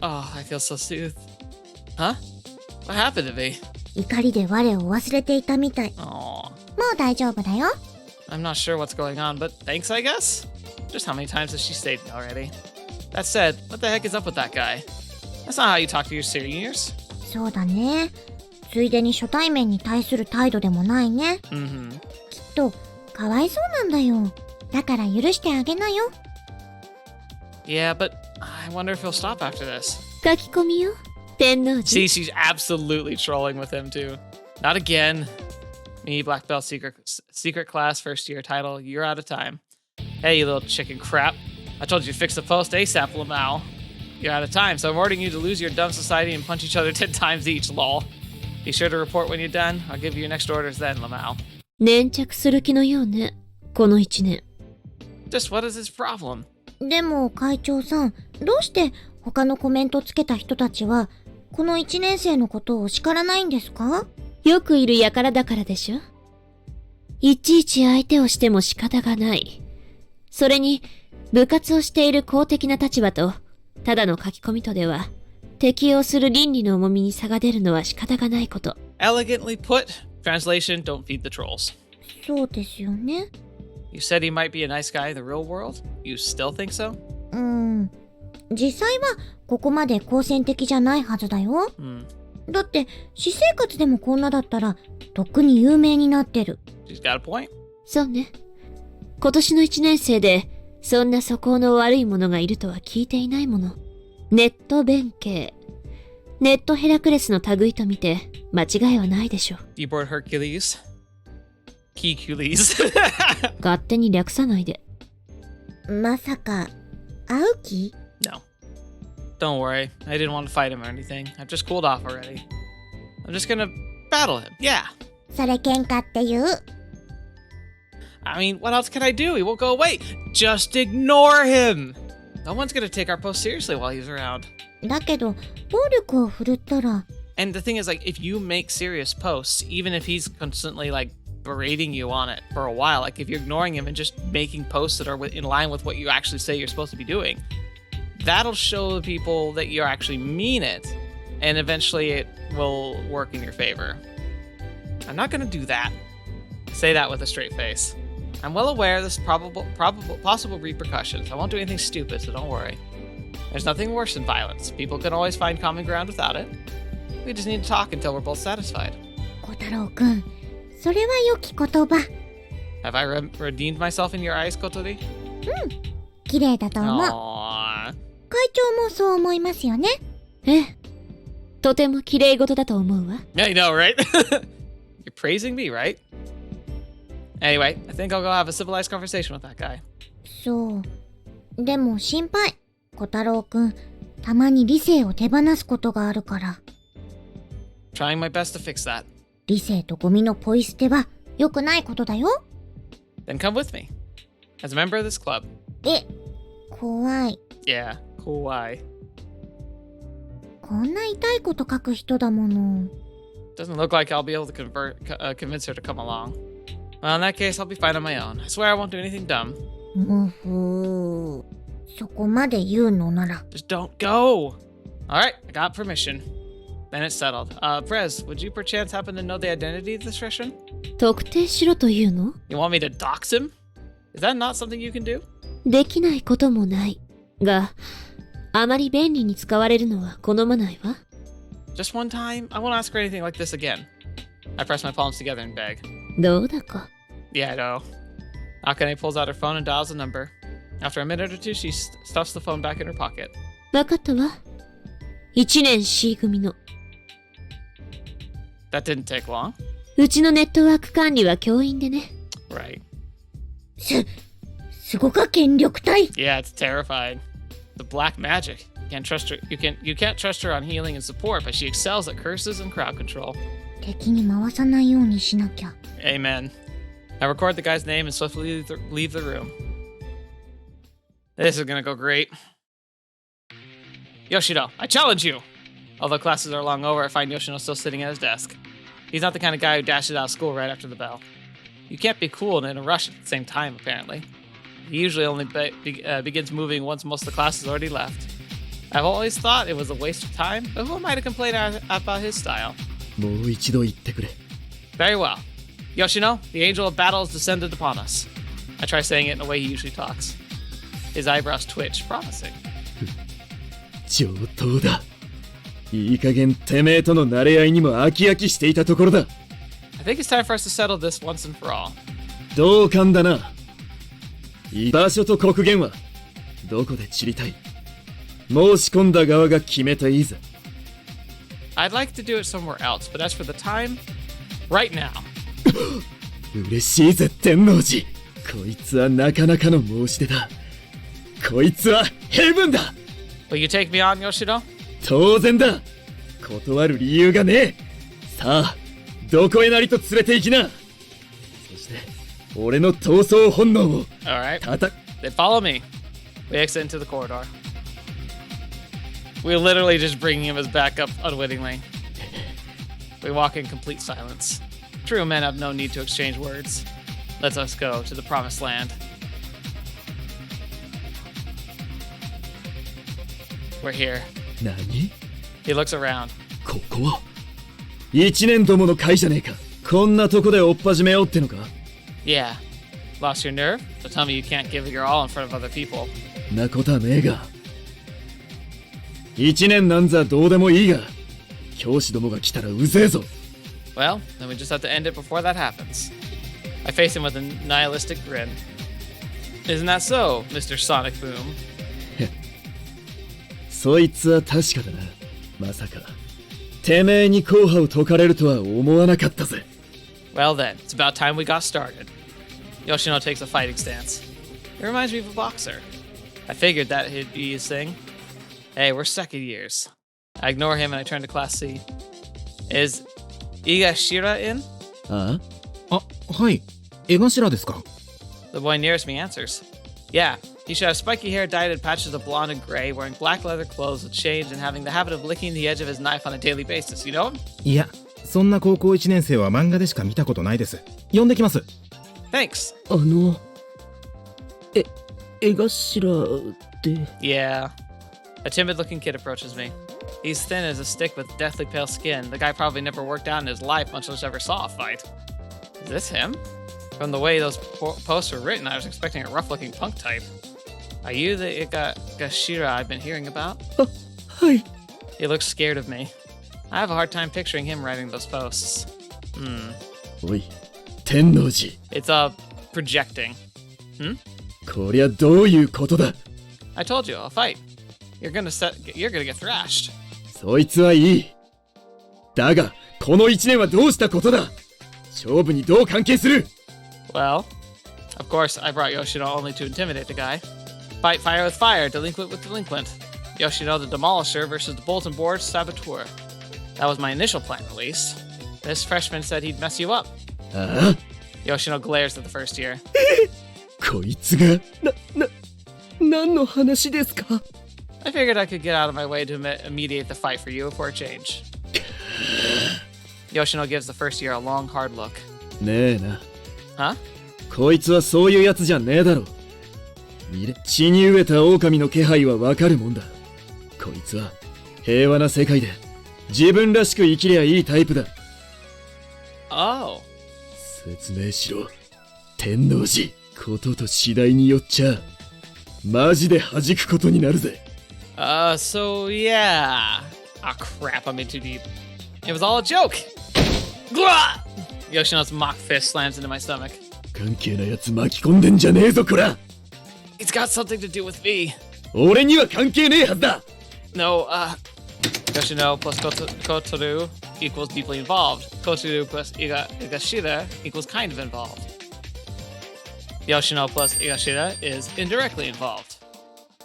Oh, I feel so soothed. Huh? What happened to me? 怒りで我を忘れていたみたい。 Aw. もう大丈夫だよ。 I'm not sure what's going on, but thanks, I guess? Just how many times has she saved me already? That said, what the heck is up with that guy? That's not how you talk to your seniors. そうだね。ついでに初対面に対する態度でもないね。Mm-hmm. きっと、かわいそうなんだよ。だから許してあげなよ。 Yeah, but I wonder if he'll stop after this. 書き込みよ。天王寺。 See, she's absolutely trolling with him, too. Not again. Me, black belt, secret class, first year title. You're out of time. Hey, you little chicken crap. I told you to fix the post ASAP, Lamau. You're out of time, so I'm ordering you to lose your dumb society and punch each other 10 times each, lol. Be sure to report when you're done. I'll give you your next orders then, Lamau. 粘着する気のようね。この一年。 Just what is his problem? でも会長さん、どうして他のコメントつけた人たちは、この1年生のことを叱らないんですか？よくいる輩だからでしょ。いちいち相手をしても仕方がない。それに、部活をしている公的な立場と、ただの書き込みとでは、適用する倫理の重みに差が出るのは仕方がないこと。Elegantly put. Translation, don't feed the trolls. そうですよね。You said he might be a nice guy in the real world? You still think so? 実際はここまで好戦的じゃないはずだよ。だって私生活でもこんなだったらとっくに有名になってる。 She's got a point. そうね。今年の1年生で、そんな素行の悪い者がいるとは聞いていないもの。ネット弁慶。ネットヘラクレスの類と見て、間違いはないでしょう。Keyboard Hercules. Keycules. 勝手に略さないで。まさか、青木？ No. Don't worry. I didn't want to fight him or anything. I've just cooled off already. I'm just gonna battle him. Yeah. それ喧嘩って言う。I mean, what else can I do? He won't go away. Just ignore him. No one's gonna take our post seriously while he's around. だけど、暴力を振るったら。 And the thing is, like, if you make serious posts, even if he's constantly, like, berating you on it for a while, like if you're ignoring him and just making posts that are in line with what you actually say you're supposed to be doing, that'll show the people that you actually mean it, and eventually it will work in your favor. I'm not going to do that. Say that with a straight face. I'm well aware of this possible repercussions. I won't do anything stupid, so don't worry. There's nothing worse than violence. People can always find common ground without it. We just need to talk until we're both satisfied. 小太郎くん、それは良き言葉。Have I redeemed myself in your eyes, Kotori? 綺麗だと思う。 Aww. 会長もそう思いますよね。ええ。とても綺麗事だと思うわ。 Yeah, you know, right? You're praising me, right? Anyway, I think I'll go have a civilized conversation with that guy. そう。でも心配。小太郎くん、たまに理性を手放すことがあるから。Trying my best to fix that. 理性とゴミのポイ捨ては良くないことだよ。 Then come with me. As a member of this club. え、怖い。 Yeah, cool. Why? こんな痛いこと書く人だもの。 Doesn't look like I'll be able to convince her to come along. Well, in that case, I'll be fine on my own. I swear I won't do anything dumb. むふー。そこまで言うのなら。 Just don't go. Alright, I got permission. Then it's settled. Prez, would you perchance happen to know the identity of this Russian? 特定しろというの？ You want me to dox him? Is that not something you can do? できないこともない。が、あまり便利に使われるのは好まないわ。 Just one time? I won't ask her anything like this again. I press my palms together and beg. どうだか。 Yeah, I know. Akane pulls out her phone and dials a number. After a minute or two, she stuffs the phone back in her pocket. わかったわ。1年 C 組の。That didn't take long. うちのネットワーク管理は教員でね。Right. すごか権力体。 Yeah, it's terrifying. The black magic. You can't trust her. You can't trust her on healing and support, but she excels at curses and crowd control. 敵に回さないようにしなきゃ。 Amen. I record the guy's name and swiftly leave the room. This is gonna go great. Yoshino, I challenge you! Although classes are long over, I find Yoshino still sitting at his desk. He's not the kind of guy who dashes out of school right after the bell. You can't be cool and in a rush at the same time, apparently. He usually only begins moving once most of the class has already left. I've always thought it was a waste of time, but who am I to complain about his style? もう一度言ってくれ。 Very well. Yoshino, the angel of battle has descended upon us. I try saying it in a way he usually talks. His eyebrows twitch, promising. 上等だ。いい加減てめえとの馴れ合いにも飽き飽きしていたところだ。I think it's time for us to settle this once and for all. 同感だな。居場所と刻限はどこで散りたい？申し込んだ側が決めていいぜ。I'd like to do it somewhere else, but as for the time, right now. 嬉しいぜ天王寺。こいつはなかなかの申し出だ。こいつはヘブンだ。 Will you take me on, Yoshino? 当然だ。断る理由がねえ。さあ、どこへなりと連れて行きな。そして、俺の闘争本能を Alright. たた。 Then follow me. We exit into the corridor. We're literally just bringing him as backup unwittingly. We walk in complete silence. True men have no need to exchange words. Let us go to the promised land. We're here. 何？ He looks around. ここは一年どもの会じゃねえか。こんなとこで追っ始めようってのか。 Yeah. Lost your nerve? So tell me you can't give it your all in front of other people. なことはねえが。一年なんざどうでもいいが、教師どもが来たらうぜえぞ。 Well, then we just have to end it before that happens. I face him with a nihilistic grin. Isn't that so, Mr. Sonic Boom? そいつは確かだな。まさか、てめえに硬派を解かれるとは思わなかったぜ。 Well then, it's about time we got started. Yoshino takes a fighting stance. It reminds me of a boxer. I figured that he'd be his thing. Hey, we're second years. I ignore him and I turn to Class C. Is Igashira in? ああ、はい。江頭ですか？ The boy nearest me answers. Yeah, he should have spiky hair dyed in patches of blonde and gray, wearing black leather clothes with chains and having the habit of licking the edge of his knife on a daily basis. You know him? いや、そんな高校1年生は漫画でしか見たことないです。呼んできます。 Thanks. 絵頭って。 Yeah. A timid-looking kid approaches me. He's thin as a stick with deathly pale skin. The guy probably never worked out in his life, much less ever saw a fight. Is this him? From the way those posts were written, I was expecting a rough-looking punk type. Are you the Igashira I've been hearing about? はい。 He looks scared of me. I have a hard time picturing him writing those posts. おい、天王寺。 It's projecting. こりゃどういうことだ。 I told you, I'll fight. You're gonna get thrashed. そいつはいい。だが、この1年はどうしたことだ。勝負にどう関係する。 Well, of course, I brought Yoshino only to intimidate the guy. Fight fire with fire, delinquent with delinquent. Yoshino the Demolisher versus the Bulletin Board Saboteur. That was my initial plan, at least. This freshman said he'd mess you up. ああ Yoshino glares at the first year. こいつが。何の話ですか？ I figured I could get out of my way to mediate the fight for you for a change. Yoshino gives the first year a long, hard look. ねえな。Huh? こいつはそういうやつじゃねえだろ。血に飢えた狼の気配はわかるもんだ。こいつは平和な世界で自分らしく生きりゃいいタイプだ。Oh. 説明しろ。天王寺。ことと次第によっちゃマジで弾くことになるぜ。So yeah. Ah, crap, I'm in too deep. It was all a joke. Glah! Yoshino's mock fist slams into my stomach. 関係なやつ巻き込んでんじゃねえぞこら。 It's got something to do with me. 俺には関係ねえはずだ。 No, Yoshino plus Kotarou equals deeply involved. Kotarou plus Igashira equals kind of involved. Yoshino plus Igashira is indirectly involved.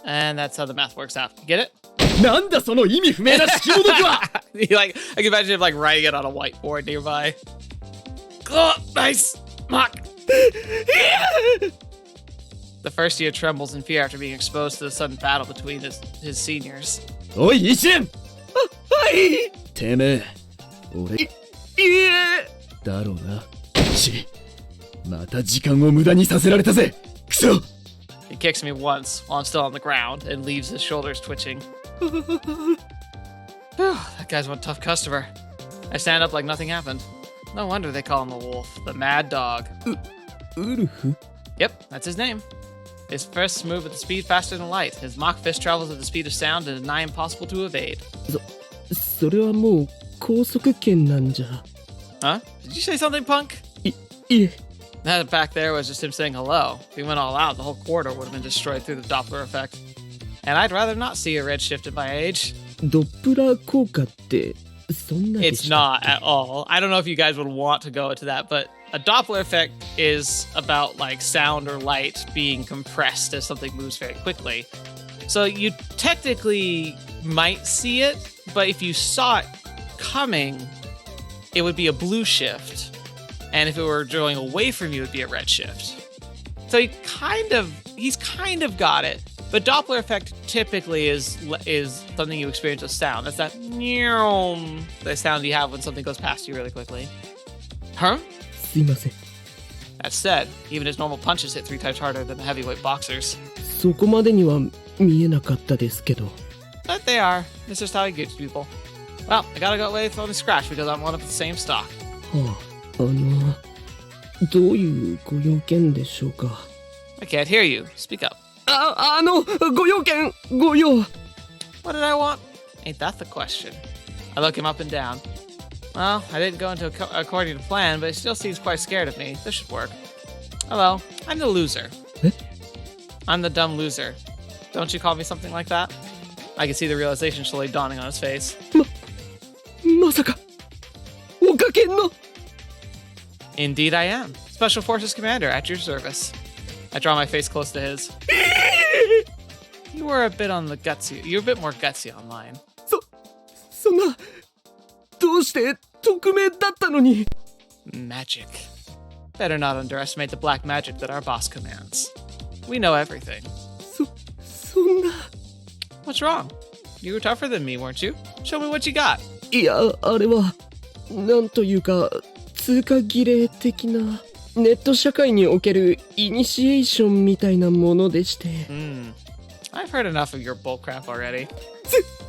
And that's how the math works out. Get it? なんだその意味不明な式物は。I can imagine him writing it on a whiteboard nearby. Oh, nice! Mock! The first year trembles in fear after being exposed to the sudden battle between his seniors. おい一年。はい。てめえ、俺。いえ。だろうな。また時間を無駄にさせられたぜ。クソ。He kicks me once while I'm still on the ground and leaves his shoulders twitching. That guy's one tough customer. I stand up like nothing happened. No wonder they call him the wolf, the mad dog. ウルフ？ Yep, that's his name. His fists move with a speed faster than light. His mock fist travels at the speed of sound and is nigh impossible to evade. それはもう高速圏なんじゃ。 Huh? Did you say something, punk? いえ。 That back there was just him saying hello. If he went all out, the whole corridor would have been destroyed through the Doppler effect. And I'd rather not see a redshift at my age. ドップラー効果ってそんなで It's したっ not at all. I don't know if you guys would want to go into that, but a Doppler effect is about sound or light being compressed as something moves very quickly. So you technically might see it, but if you saw it coming, it would be a blue shift. And if it were going away from you, it would be a red shift. So he's kind of got it. But Doppler effect typically is something you experience with sound. That's that the sound you have when something goes past you really quickly. Huh? すいません。 That said, even his normal punches hit 3 times harder than the heavyweight boxers. そこまでには見えなかったですけど。 But they are. It's just how he gets people. Well, I gotta go away with only scratch because I'm one of the same stock. はあ、どういうご用件でしょうか。 I can't hear you. Speak up. ご用件、ご用。 What did I want? Ain't that the question? I look him up and down. Well, I didn't go into according to plan, but he still seems quite scared of me. This should work. Hello, I'm the loser. Eh? I'm the dumb loser. Don't you call me something like that? I can see the realization slowly dawning on his face. まさか、おかけの。 Indeed I am. Special Forces Commander at your service. I draw my face close to his. You were a bit more gutsy online. そんな、どうして匿名だったのに。 Magic. Better not underestimate the black magic that our boss commands. We know everything. そんな。 What's wrong? You were tougher than me, weren't you? Show me what you got. いや、あれは。なんというか通過儀礼的なネット社会におけるイニシエーションみたいなものでして。I've heard enough of your bullcrap already.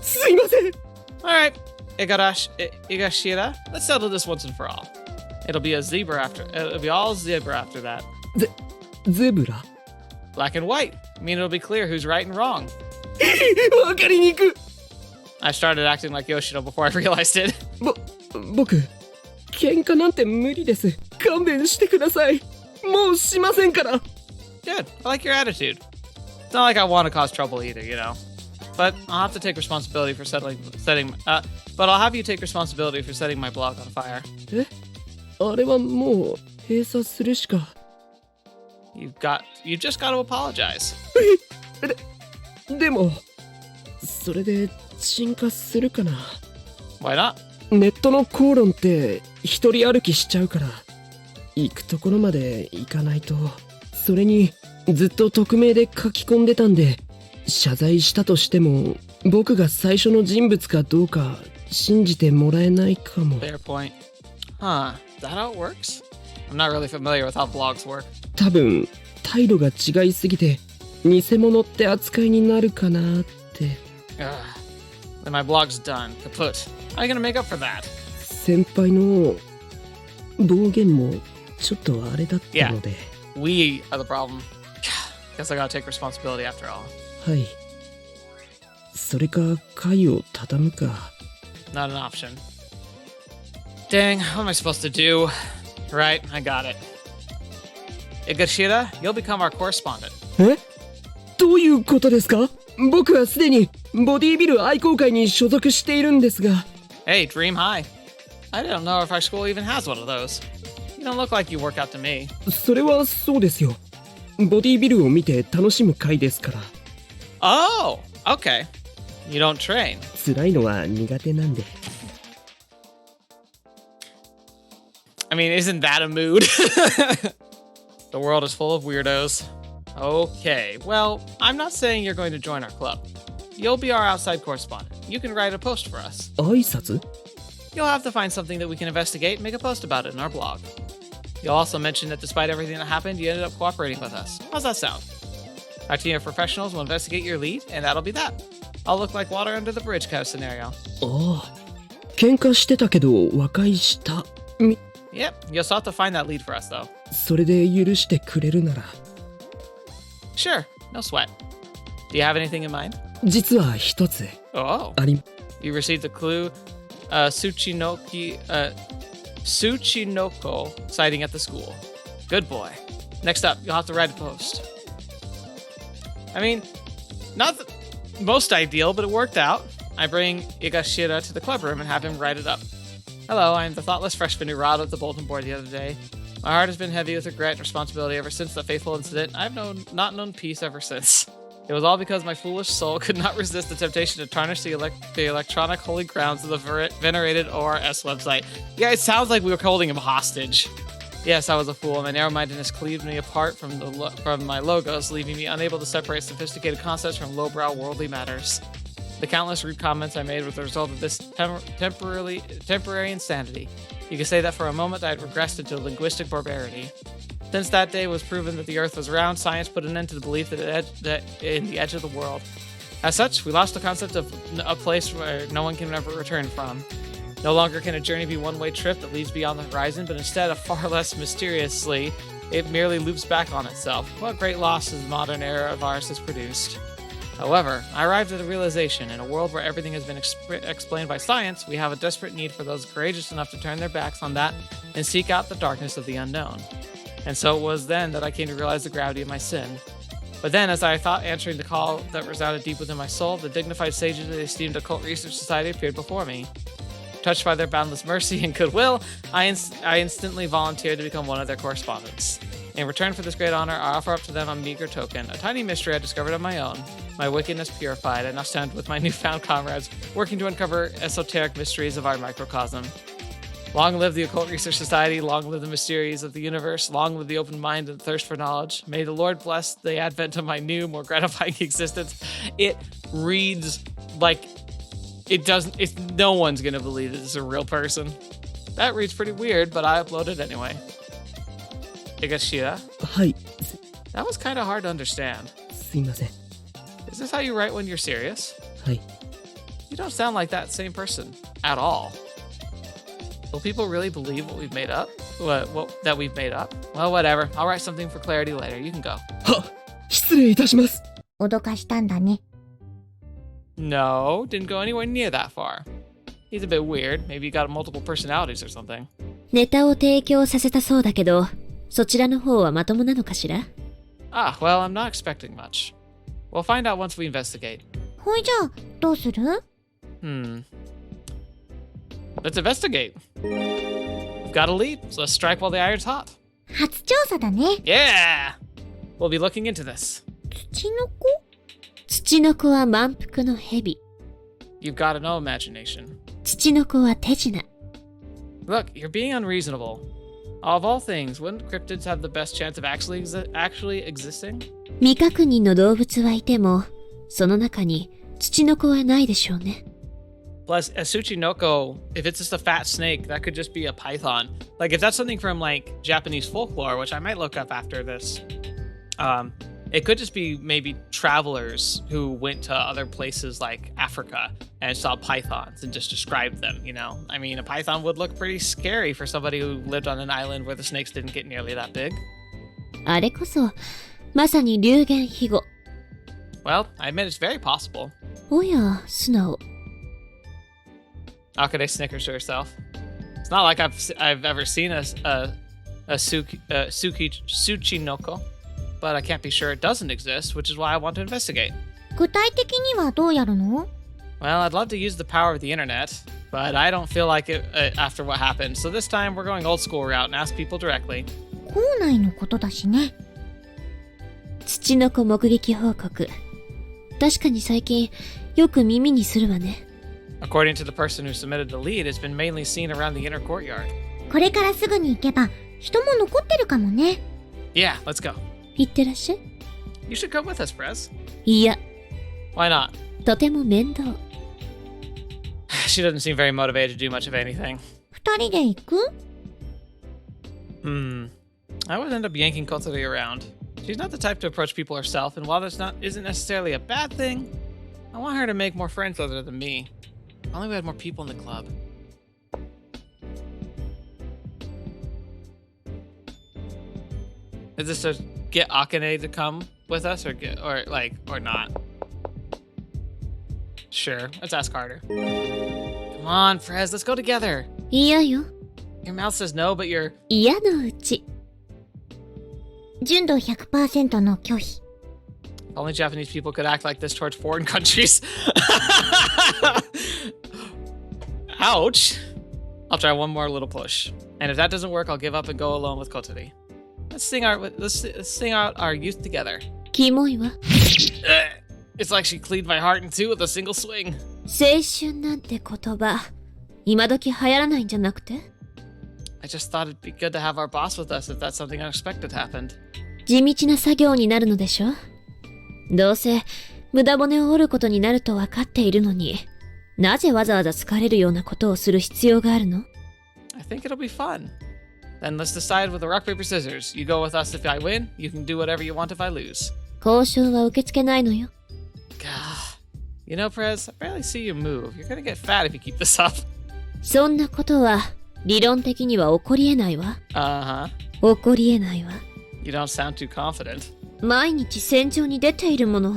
すいません。 Alright, Igashira, let's settle this once and for all. It'll be all zebra after that. ゼブラ Black and white. I mean, it'll be clear who's right and wrong. わかりにく。 I started acting like Yoshino before I realized it. 僕喧嘩なんて無理です。勘弁してください。もうしませんから。 Good. I like your attitude. It's not like I want to cause trouble either, you know. But I'll have to take responsibility for but I'll have you take responsibility for setting my blog on fire. あれはもう閉鎖するしか。You've just got to apologize. でもそれで鎮火するかな。 Why not? ネットの口論って一人歩きしちゃうから行くところまで行かないと。それにずっと匿名で書き込んでたんで、謝罪したとしても僕が最初の人物かどうか信じてもらえないかも。 Fair point. Huh. Is that how it works? I'm not really familiar with how blogs work. 多分態度が違いすぎて偽物って扱いになるかなって。Then my blog's done. Kaput. How are you gonna make up for that? 先輩の暴言もちょっとあれだったので。We are the problem. Guess I gotta take responsibility after all. はい。それか会を畳むか。 Not an option. Dang, what am I supposed to do? Right, I got it. Igashira, you'll become our correspondent. え？どういうことですか？僕はすでにボディビル愛好会に所属しているんですが。 Hey, dream high. I don't know if our school even has one of those. You don't look like you work out to me. それはそうですよ。ボディビルを見て楽しむ会ですから。 Oh, okay. You don't train. 辛いのは苦手なんで。 I mean, isn't that a mood? The world is full of weirdos. Okay, well, I'm not saying you're going to join our club. You'll be our outside correspondent. You can write a post for us. 挨拶？ You'll have to find something that we can investigate and make a post about it in our blog. You'll also mention that despite everything that happened, you ended up cooperating with us. How's that sound? Our team of professionals will investigate your lead, and that'll be that. I'll look like water under the bridge kind of scenario. ああ、喧嘩してたけど和解した。Yep, you'll still have to find that lead for us, though. それで許してくれるなら。 Sure, no sweat. Do you have anything in mind? 実は一つ。 Oh. あり。 You received a clue, Tsuchinoko sighting at the school. Good boy. Next up, you'll have to write a post. I mean, not the most ideal, but it worked out. I bring Igashira to the club room and have him write it up. Hello, I am the thoughtless freshman who robbed up the bulletin board the other day. My heart has been heavy with regret and responsibility ever since the fateful incident. I've not known peace ever since. It was all because my foolish soul could not resist the temptation to tarnish the electronic holy grounds of the venerated ORS website. Yeah, it sounds like we were holding him hostage. Yes, I was a fool. My narrow-mindedness cleaved me apart from my logos, leaving me unable to separate sophisticated concepts from lowbrow worldly matters. The countless rude comments I made were the result of this temporary insanity. You could say that for a moment I had regressed into linguistic barbarity. Since that day it was proven that the Earth was round, science put an end to the belief that in the edge of the world. As such, we lost the concept of a place where no one can ever return from. No longer can a journey be a one-way trip that leads beyond the horizon, but instead, far less mysteriously, it merely loops back on itself. What great losses the modern era of ours has produced. However, I arrived at a realization. In a world where everything has been explained by science, we have a desperate need for those courageous enough to turn their backs on that and seek out the darkness of the unknown. And so it was then that I came to realize the gravity of my sin. But then, as I thought answering the call that resounded deep within my soul, the dignified sages of the esteemed Occult Research Society appeared before me. Touched by their boundless mercy and goodwill, I instantly volunteered to become one of their correspondents. In return for this great honor, I offer up to them a meager token, a tiny mystery I discovered on my own. My wickedness purified, I now stand with my newfound comrades, working to uncover esoteric mysteries of our microcosm. Long live the Occult Research Society, long live the mysteries of the universe, long live the open mind and thirst for knowledge. May the Lord bless the advent of my new, more gratifying existence. It reads like it doesn't, no one's gonna believe that this is a real person. That reads pretty weird, but I uploaded anyway. Higashira? はい、That was kind of hard to understand. すいません。 Is this how you write when you're serious? はい。 You don't sound like that same person at all. Will people really believe what we've made up? That we've made up? Well, whatever. I'll write something for clarity later. You can go. は、失礼いたします。脅かしたんだね。No, didn't go anywhere near that far. He's a bit weird. Maybe he got multiple personalities or something. ネタを提供させたそうだけど、そちらの方はまともなのかしら？ Ah, well, I'm not expecting much. We'll find out once we investigate. ほいじゃあ、どうする？ Let's investigate. We've got a lead, so let's strike while the iron's hot. 初調査だね。Yeah! We'll be looking into this. 土の子？ツチノコは満腹の蛇。You've got no imagination. ツチノコは手品。Look, you're being unreasonable. Of all things, wouldn't cryptids have the best chance of actually existing? 未確認の動物はいても、その中にツチノコはないでしょうね。Plus, a Tsuchinoko, if it's just a fat snake, that could just be a python. Like, if that's something from, like, Japanese folklore, which I might look up after this, it could just be maybe travelers who went to other places like Africa and saw pythons and just described them, you know? I mean, a python would look pretty scary for somebody who lived on an island where the snakes didn't get nearly that big. あれこそ、まさに流言飛語。Well, I admit it's very possible. おや、素直。Akane snickers to herself. It's not like I've ever seen a Tsuchinoko, but I can't be sure it doesn't exist, which is why I want to investigate. 具体的にはどうやるの？ Well, I'd love to use the power of the internet, but I don't feel like it after what happened. So this time we're going old school route and ask people directly. 校内のことだしね。ツチノコ目撃報告。確かに最近よく耳にするわね。According to the person who submitted the lead, it's been mainly seen around the inner courtyard. これからすぐに行けば人も残ってるかもね。Yeah, let's go. いってらっしゃい。You should come with us, Prez. いや、 Why not? とても面倒。She doesn't seem very motivated to do much of anything. 二人で行く？ I would end up yanking Kotarou around. She's not the type to approach people herself, and while this isn't necessarily a bad thing, I want her to make more friends other than me. If only we had more people in the club. Is this to get Akane to come with us, or not? Sure, let's ask harder. Come on, Frez, let's go together. 嫌よ。 Your mouth says no, but you're... 嫌のうち。純度 100% の拒否。 Only Japanese people could act like this towards foreign countries. Ouch. I'll try one more little push. And if that doesn't work, I'll give up and go alone with Kotori. Let's sing out our youth together. キモいわ。 It's like she cleaned my heart in two with a single swing. 青春なんて言葉、今時流行らないんじゃなくて？ I just thought it'd be good to have our boss with us if that's something unexpected happened. 地道な作業になるのでしょ？どうせ無駄骨を折ることになると分かっているのに、なぜわざわざ疲れるようなことをする必要があるの？ I think it'll be fun. Then let's decide with the rock, paper, scissors. You go with us if I win. You can do whatever you want if I lose. 交渉は受け付けないのよ。Gah. You know, Perez, I barely see you move. You're gonna get fat if you keep this up. そんなことは理論的には起こりえないわ。起こりえないわ。You don't sound too confident. 毎日戦場に出ているもの。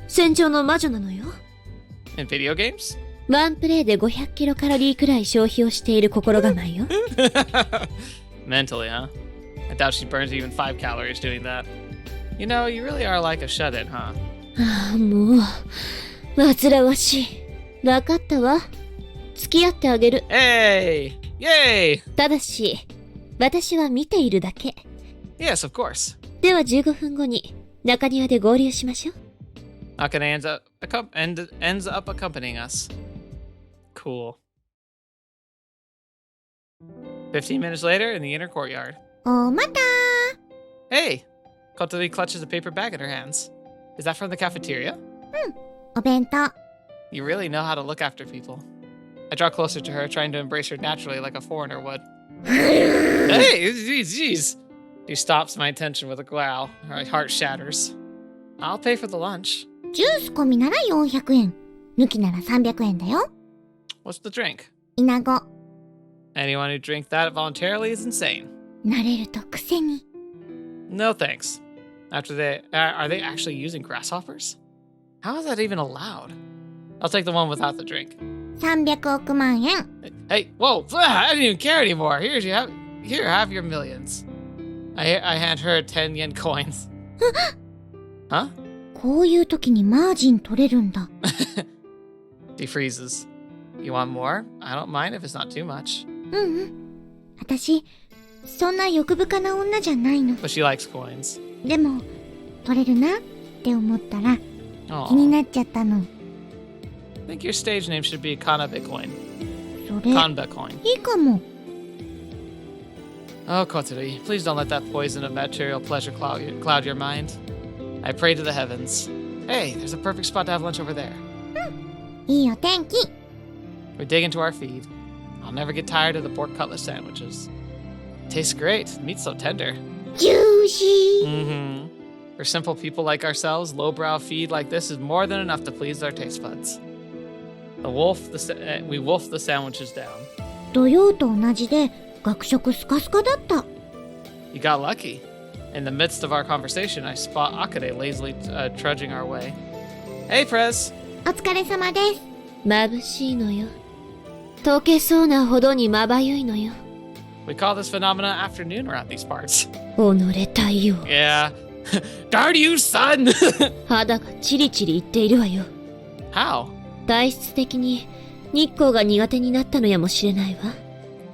戦場の魔女なのよ。In video games? ワンプレイで500キロカロリーくらい消費をしている心構えよ。Mentally, huh? I doubt she burns even 5 calories doing that. You know, you really are like a shut-in, huh? ああ、もう、煩わしい。わかったわ。付き合ってあげる。Hey! Yay! ただし、私は見ているだけ。Yes, of course. では15分後に中庭で合流しましょう。Akane ends up accompanying us. Cool. 15 minutes later in the inner courtyard. おまた Hey! Kotori clutches a paper bag in her hands. Is that from the cafeteria? お弁当。You really know how to look after people. I draw closer to her, trying to embrace her naturally like a foreigner would. Hey, jeez. She stops my attention with a growl. Her heart shatters. I'll pay for the lunch. ジュース込みなら400円。抜きなら300円だよ。 What's the drink? イナゴ。 Anyone who drinks that voluntarily is insane. 慣れるとくせに。 No thanks. After they, are they actually using grasshoppers? How is that even allowed? I'll take the one without the drink. 300億万円。 Hey, whoa! I didn't even care anymore. Here, have your millions. I hand her 10 yen coins. Huh? こういう時にマージン取れるんだ。He freezes. You want more? I don't mind if it's not too much. 私、そんな欲深な女じゃないの。 But she likes coins. でも、取れるなって思ったら、 Aw. 気になっちゃったの。 I think your stage name should be Kanabe coin. それ、 Kanbe coin. いいかも。 Oh, Kotarou, please don't let that poison of material pleasure cloud your mind. I pray to the heavens. Hey, there's a perfect spot to have lunch over there. いいお天気。 We dig into our feed. I'll never get tired of the pork cutlet sandwiches. Tastes great. Meat's so tender. ジューシー。 Mm-hmm. For simple people like ourselves, lowbrow feed like this is more than enough to please our taste buds. We wolf the sandwiches down. 土曜と同じで、学食スカスカだった。 You got lucky. In the midst of our conversation, I spot Akane lazily trudging our way. Hey, Prez. お疲れ様です。眩しいのよ。溶けそうなほどにまばゆいのよ。 We call this phenomena afternoon around these parts. 己太陽。 Yeah. Darn you, son! 肌がチリチリいっているわよ。 How? 体質的に日光が苦手になったのやもしれないわ。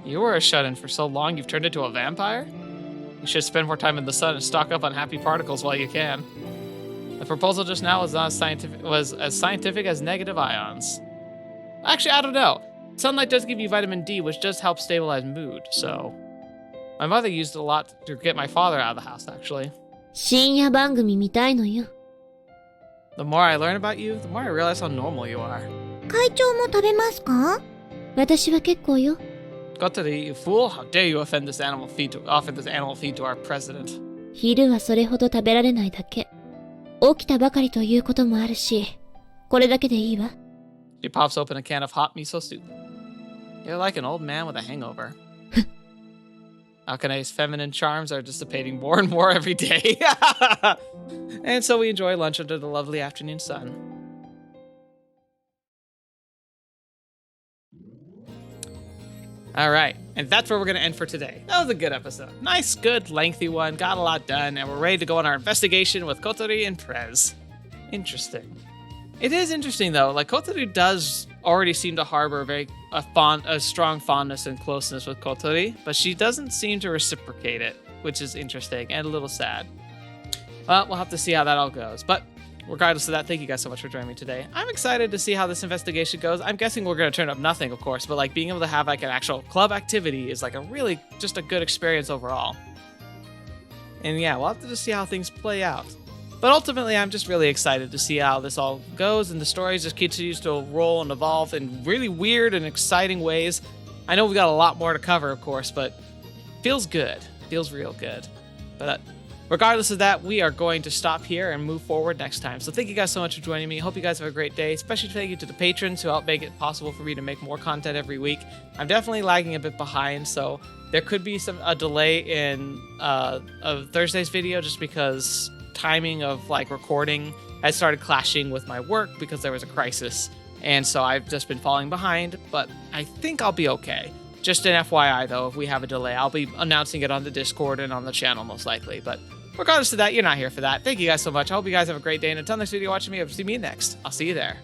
You were a shut-in for so long you've turned into a vampire? You should spend more time in the sun and stock up on happy particles while you can. The proposal just now was as scientific as negative ions. Actually, I don't know. Sunlight does give you vitamin D, which does help stabilize mood, so... My mother used it a lot to get my father out of the house, actually. 深夜番組見たいのよ。 The more I learn about you, the more I realize how normal you are. 会長も食べますか？私は結構よ。 Kotarou, you fool! How dare you offer this animal feed to our president? 昼はそれほど食べられないだけ。起きたばかりということもあるし、これだけでいいわ。 She pops open a can of hot miso soup. You're like an old man with a hangover. Akane's feminine charms are dissipating more and more every day. And so we enjoy lunch under the lovely afternoon sun. All right, and that's where we're going to end for today. That was a good episode. Nice, good, lengthy one. Got a lot done, and we're ready to go on our investigation with Kotarou and Prez. Interesting. It is interesting, though. Like, Kotarou does already seem to harbor a strong fondness and closeness with Kotarou, but she doesn't seem to reciprocate it, which is interesting and a little sad. Well, we'll have to see how that all goes. But regardless of that, thank you guys so much for joining me today. I'm excited to see how this investigation goes. I'm guessing we're going to turn up nothing, of course, but like being able to have like an actual club activity is like a really just a good experience overall. And yeah, we'll have to just see how things play out. But ultimately, I'm just really excited to see how this all goes, and the story just continues to roll and evolve in really weird and exciting ways. I know we've got a lot more to cover, of course, but feels good. Feels real good. But regardless of that, we are going to stop here and move forward next time. So thank you guys so much for joining me. Hope you guys have a great day. Especially thank you to the patrons who help make it possible for me to make more content every week. I'm definitely lagging a bit behind, so there could be a delay in of Thursday's video just because timing of like recording has started clashing with my work because there was a crisis, and so I've just been falling behind, but I think I'll be okay. Just an FYI though, if we have a delay, I'll be announcing it on the Discord and on the channel most likely, but regardless of that, you're not here for that. Thank you guys so much. I hope you guys have a great day, and until next video watching me, I'll see me next. I'll see you there.